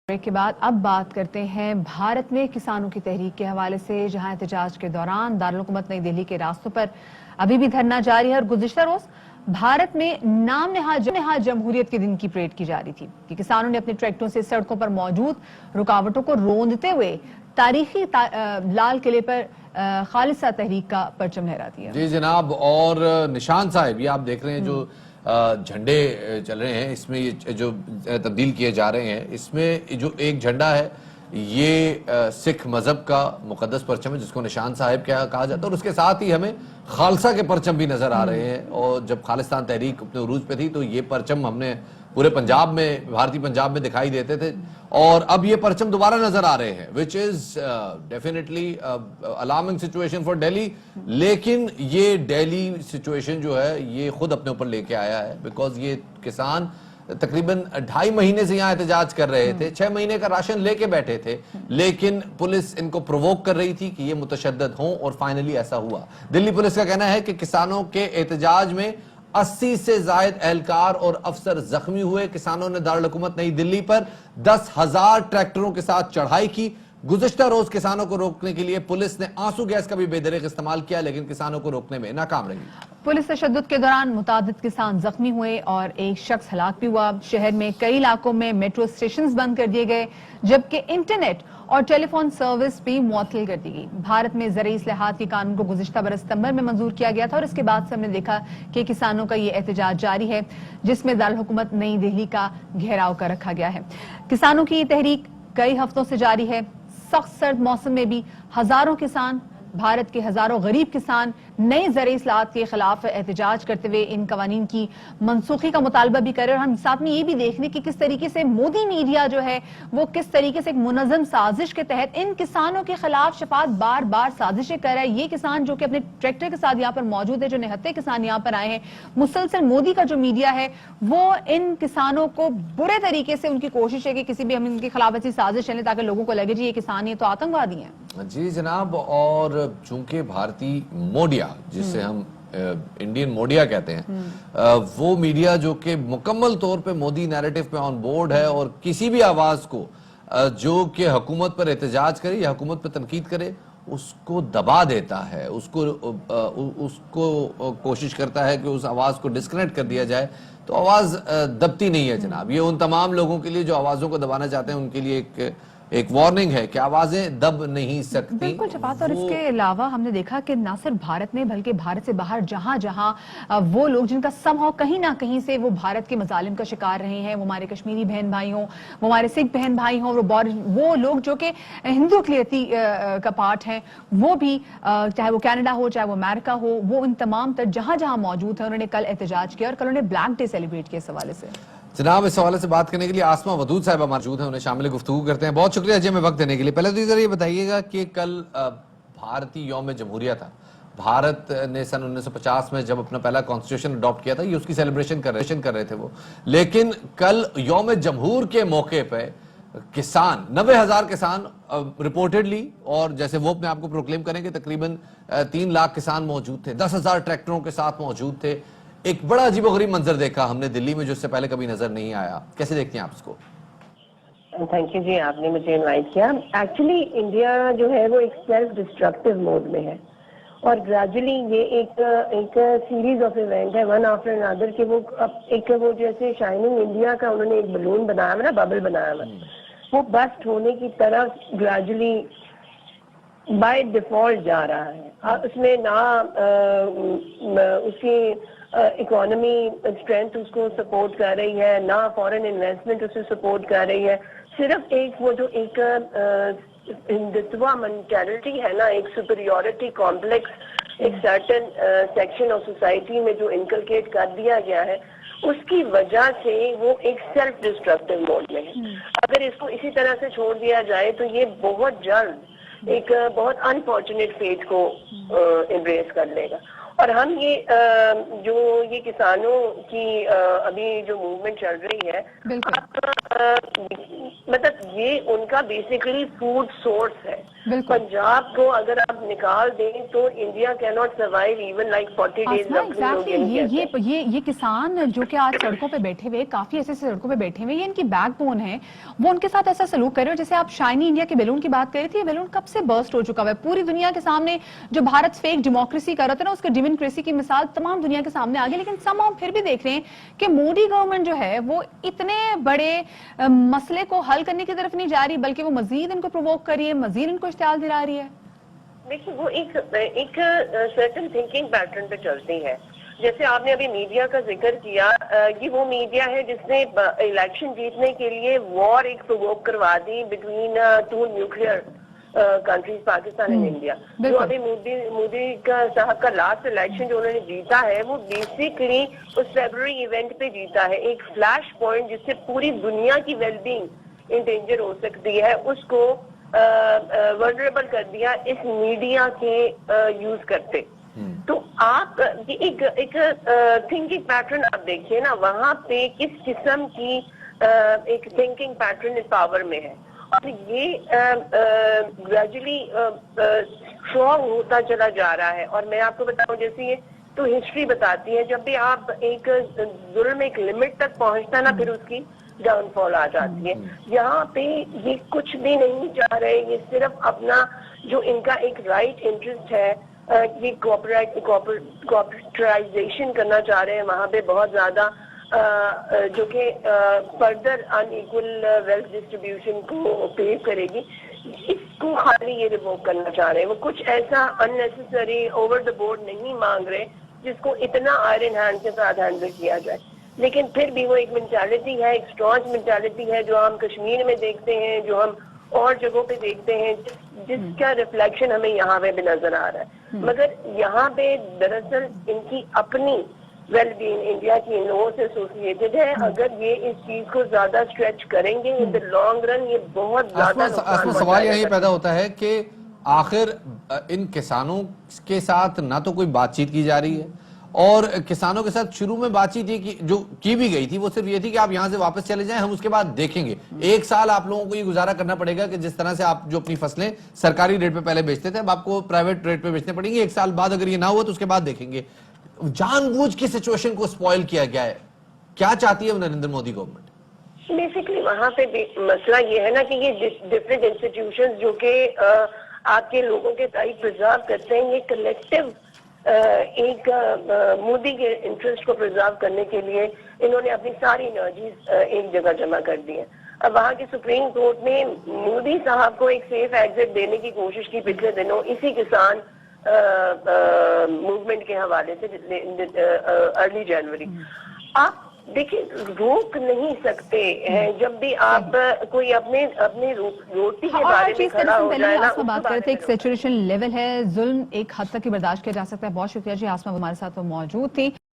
Break के बाद अब बात करते हैं भारत में किसानों की तहरीक के हवाले से, जहां एहतजाज के दौरान दारुल हुकूमत नई दिल्ली के रास्तों पर अभी भी धरना जारी है और गुज़िश्ता रोज भारत में नाम नहाद जमहूरियत के दिन की परेड की जा रही थी कि किसानों ने अपने ट्रैक्टरों से सड़कों पर मौजूद रुकावटों को रोंदते हुए तारीखी लाल किले पर खालिसा तहरीक का परचम लहरा दिया। जी जनाब, और निशान साहब ये आप देख रहे हैं जो झंडे चल रहे हैं, इसमें ये जो तब्दील किए जा रहे हैं, इसमें जो एक झंडा है ये सिख मजहब का मुकद्दस परचम है जिसको निशान साहिब क्या कहा जाता है, और उसके साथ ही हमें खालसा के परचम भी नजर आ रहे हैं। और जब खालिस्तान तहरीक अपने उरूज पे थी तो ये परचम हमने पूरे पंजाब में, भारतीय पंजाब में दिखाई देते थे, और अब ये परचम दोबारा नजर आ रहे हैं, which is definitely alarming situation for Delhi. लेकिन ये दिल्ली सिचुएशन जो है ये खुद अपने ऊपर लेके आया है, बिकॉज ये किसान तकरीबन 2.5 महीने से यहाँ एहतजाज कर रहे थे, 6 महीने का राशन लेके बैठे थे, लेकिन पुलिस इनको प्रोवोक कर रही थी कि ये मुतशद्दद हों, और फाइनली ऐसा हुआ। दिल्ली पुलिस का कहना है कि किसानों के एहतजाज में 80 से ज्यादा एहलकार और अफसर जख्मी हुए। किसानों ने दारुल हुकूमत नई दिल्ली पर 10,000 ट्रैक्टरों के साथ चढ़ाई की। गुज़िश्ता रोज किसानों को रोकने के लिए पुलिस ने आंसू गैस का भी बेदरीग इस्तेमाल किया, लेकिन किसानों को रोकने में नाकाम रही। पुलिस तशद्दुद के दौरान मुतादिद किसान जख्मी हुए और एक शख्स हलाक भी हुआ। शहर में कई इलाकों में मेट्रो स्टेशन बंद कर दिए गए, जबकि इंटरनेट और टेलीफोन सर्विस भी मुअत्तल कर दी गई। भारत में ज़रई इस्लाहात के कानून को गुज़िश्ता बरस सितंबर में मंजूर किया गया था, और इसके बाद से हमने देखा कि किसानों का ये एहतजाज जारी है, जिसमें दारुल हुकूमत नई दिल्ली का घेराव कर रखा गया है। किसानों की ये तहरीक कई हफ्तों से जारी है। सख्त सर्द मौसम में भी हजारों किसान, भारत के हजारों गरीब किसान नए ज़रई इस्लाहात के खिलाफ एहतजाज करते हुए इन कवानीन की मनसूखी का मुतालबा भी कर रहे हैं। और हम साथ में ये भी देख रहे कि किस तरीके से मोदी मीडिया जो है वो किस तरीके से एक मुनज़्ज़म साजिश के तहत इन किसानों के खिलाफ शफात बार बार साजिशें कर रहा है। ये किसान जो कि अपने ट्रैक्टर के साथ यहाँ पर मौजूद है, जो निहत्थे किसान यहाँ पर आए हैं, मुसलसल मोदी का जो मीडिया है वो इन किसानों को बुरे तरीके से, उनकी कोशिश है कि किसी भी हम इनके खिलाफ ऐसी साजिश चले ताकि लोगों को लगे जी ये किसान ये तो आतंकवादी हैं। जी जनाब, और चूंकि भारतीय मोडिया, जिसे हम इंडियन मोडिया कहते हैं, वो मीडिया जो कि मुकम्मल तौर पे मोदी नैरेटिव पे ऑन बोर्ड है, और किसी भी आवाज को जो कि हुकूमत पर एहतजाज करे या हुकूमत पर तनकीद करे उसको दबा देता है, उसको कोशिश करता है कि उस आवाज को डिस्कनेक्ट कर दिया जाए, तो आवाज दबती नहीं है जनाब। ये उन तमाम लोगों के लिए जो आवाजों को दबाना चाहते हैं उनके लिए एक वार्निंग है कि आवाजें दब नहीं सकती। बिल्कुल शफात। और इसके अलावा हमने देखा कि ना सिर्फ भारत में बल्कि भारत से बाहर जहां जहां वो लोग जिनका समहाउ कहीं ना कहीं से वो भारत के मजालिम का शिकार रहे हैं, वो हमारे कश्मीरी बहन भाई हों, वो हमारे सिख बहन भाई हों, वो लोग जो कि हिंदू अक़लियती का पार्ट हैं, वो भी चाहे वो कनाडा हो चाहे वो अमेरिका हो, वो इन तमाम तर जहां जहां मौजूद है, उन्होंने कल एहतजाज किया और कल उन्होंने ब्लैक डे सेलिब्रेट किया। इस हवाले से जनाब, इस हवाले से बात करने के लिए आसमा वदूद साहब मौजूद हैं, उन्हें शामिल गुफ्तगू करते हैं। बहुत शुक्रिया जी हमें वक्त देने के लिए। पहले तो जरा ये बताइएगा कि कल भारतीय यौम जमहूरिया था। भारत ने सन 1950 में जब अपना पहला कॉन्स्टिट्यूशन अडॉप्ट किया था, ये उसकी सेलिब्रेशन कर रहे थे वो, लेकिन कल यौम जमहूर के मौके पर किसान 90,000 किसान रिपोर्टेडली, और जैसे वो अपने आप को प्रोक्लेम करेंगे, तकरीबन 3 लाख किसान मौजूद थे, 10,000 ट्रैक्टरों के साथ मौजूद थे। एक बड़ा अजीबोगरीब मंजर देखा हमने दिल्ली में, जो इससे पहले कभी नजर नहीं आया। कैसे देखती हैं आप इसको? थैंक यू जी, आपने मुझे इनवाइट किया। एक्चुअली इंडिया जो है वो एक सेल्फ डिस्ट्रक्टिव मोड में है, और ग्रेजुअली ये एक सीरीज ऑफ इवेंट है वन आफ्टर अनदर कि वो जैसे शाइनिंग इंडिया का उन्होंने एक बलून बनाया हुआ ना, बबल बनाया हुआ, वो बस्ट होने की तरफ ग्रेजुअली बाय डिफॉल्ट जा रहा है। उसमें ना उसकी इकोनॉमी स्ट्रेंथ उसको सपोर्ट कर रही है, ना फॉरेन इन्वेस्टमेंट उसे सपोर्ट कर रही है। सिर्फ एक वो जो एक हिंदुत्व मेंटालिटी है ना, एक सुपीरियोरिटी कॉम्प्लेक्स एक सर्टेन सेक्शन ऑफ सोसाइटी में जो इनकलकेट कर दिया गया है, उसकी वजह से वो एक सेल्फ डिस्ट्रक्टिव मोड में है। अगर इसको इसी तरह से छोड़ दिया जाए तो ये बहुत जल्द एक बहुत अनफॉर्चुनेट फेट को एम्ब्रेस कर लेगा। और हम जो ये किसानों की अभी जो मूवमेंट चल रही है, मतलब ये उनका बेसिकली फूड सोर्स है। पंजाब को अगर आप निकाल दें तो India can not survive even like 40 days. Exactly ये किसान जो कि आज सड़कों पे बैठे हुए, काफी ऐसे सड़कों पे बैठे हुए, ये इनकी बैकबोन है, वो उनके साथ ऐसा सलूक कर रहे हो। जैसे आप शाइनी इंडिया के बैलून की बात कर रही थी, ये बैलून कब से बर्स्ट हो चुका है पूरी दुनिया के सामने। जो भारत फेक डेमोक्रेसी कर रहा था ना, उसका डेमोक्रेसी की मिसाल तमाम दुनिया के सामने आ गई। लेकिन सम हम फिर भी देख रहे हैं कि मोदी गवर्नमेंट जो है वो इतने बड़े मसले को हल करने की तरफ नहीं जा रही, बल्कि वो मजीद इनको प्रोवोक कर रही है, मजीद इनको इश्तियाल दिला रही है। देखिए, वो एक सर्टेन थिंकिंग पैटर्न पे चलती है। जैसे आपने अभी मीडिया का जिक्र किया, ये वो मीडिया है जिसने इलेक्शन जीतने के लिए वॉर एक प्रोवोक करवा दी between two nuclear countries, Pakistan and India. जो अभी मोदी का साहब का लास्ट इलेक्शन जो उन्होंने जीता है, वो बेसिकली उस फेब्रुअरी इवेंट पे जीता है, एक फ्लैश पॉइंट जिससे पूरी दुनिया की वेलबींग इंडेंजर हो सकती है, उसको वर्नरेबल कर दिया इस मीडिया के यूज करते। तो आप एक थिंकिंग पैटर्न आप देखिए ना, वहां पे किस किस्म की एक थिंकिंग पैटर्न पावर में है, और ये ग्रेजुअली स्ट्रॉन्ग होता चला जा रहा है। और मैं आपको बताऊं, जैसे ये तो हिस्ट्री बताती है, जब भी आप एक जुल्म एक लिमिट तक पहुंचता ना, फिर उसकी डाउनफॉल आ जाती है। यहाँ पे ये कुछ भी नहीं चाह रहे, ये सिर्फ अपना जो इनका एक राइट इंटरेस्ट है, ये कॉर्पोरेटाइजेशन करना चाह रहे हैं वहां पे बहुत ज्यादा, जो कि फर्दर अनइक्वल वेल्थ डिस्ट्रीब्यूशन को पेव करेगी। इसको खाली ये रिवोक करना चाह रहे हैं। वो कुछ ऐसा अननेसेसरी ओवर द बोर्ड नहीं मांग रहे जिसको इतना आयरन हैंड के साथ हैंडल किया जाए। लेकिन फिर भी वो एक मेंटालिटी है, एक स्ट्रॉन्ग मेंटालिटी है, जो हम कश्मीर में देखते हैं, जो हम और जगहों पे देखते हैं, जिसका रिफ्लेक्शन हमें यहाँ पे भी नजर आ रहा है। मगर यहाँ पे दरअसल इनकी अपनी वेलबींग इंडिया की इन लोगों से एसोसिएटेड है। अगर ये इस चीज को ज्यादा स्ट्रेच करेंगे इन द लॉन्ग रन, ये बहुत ज्यादा सवाल यही पैदा होता है कि आखिर इन किसानों के साथ ना तो कोई बातचीत की जा रही है, और किसानों के साथ शुरू में बातचीत ये जो की भी गई थी वो सिर्फ ये थी कि आप यहां से वापस चले जाएं, हम उसके बाद देखेंगे। एक साल आप लोगों को ये गुजारा करना पड़ेगा कि जिस तरह से आप जो अपनी फसलें सरकारी रेट पे पहले बेचते थे, अब आपको प्राइवेट रेट पे बेचने पड़ेंगी। एक साल बाद अगर ये ना हुआ तो उसके बाद देखेंगे। जानबूझ के सिचुएशन को स्पॉइल किया गया है। क्या चाहती है नरेंद्र मोदी गवर्नमेंट? बेसिकली वहां पे मसला ये है ना कि ये डिफरेंट इंस्टीट्यूशंस जो कि आपके लोगों के टाइप प्रिजर्व करते हैं, ये कलेक्टिव एक मोदी के इंटरेस्ट को प्रिजर्व करने के लिए इन्होंने अपनी सारी एनर्जीज एक जगह जमा कर दी है। अब वहाँ की सुप्रीम कोर्ट ने मोदी साहब को एक सेफ एग्जिट देने की कोशिश की पिछले दिनों इसी किसान मूवमेंट के हवाले से अर्ली जनवरी। आप देखिए, रोक नहीं सकते हैं जब भी आप कोई अपने रोटी के बारे में खड़ा हो जाए ना। बात कर रहे थे, एक सैचुरेशन लेवल है, जुल्म एक हद तक ही बर्दाश्त किया जा सकता है। बहुत शुक्रिया जी, आसमा हमारे साथ वो मौजूद थी।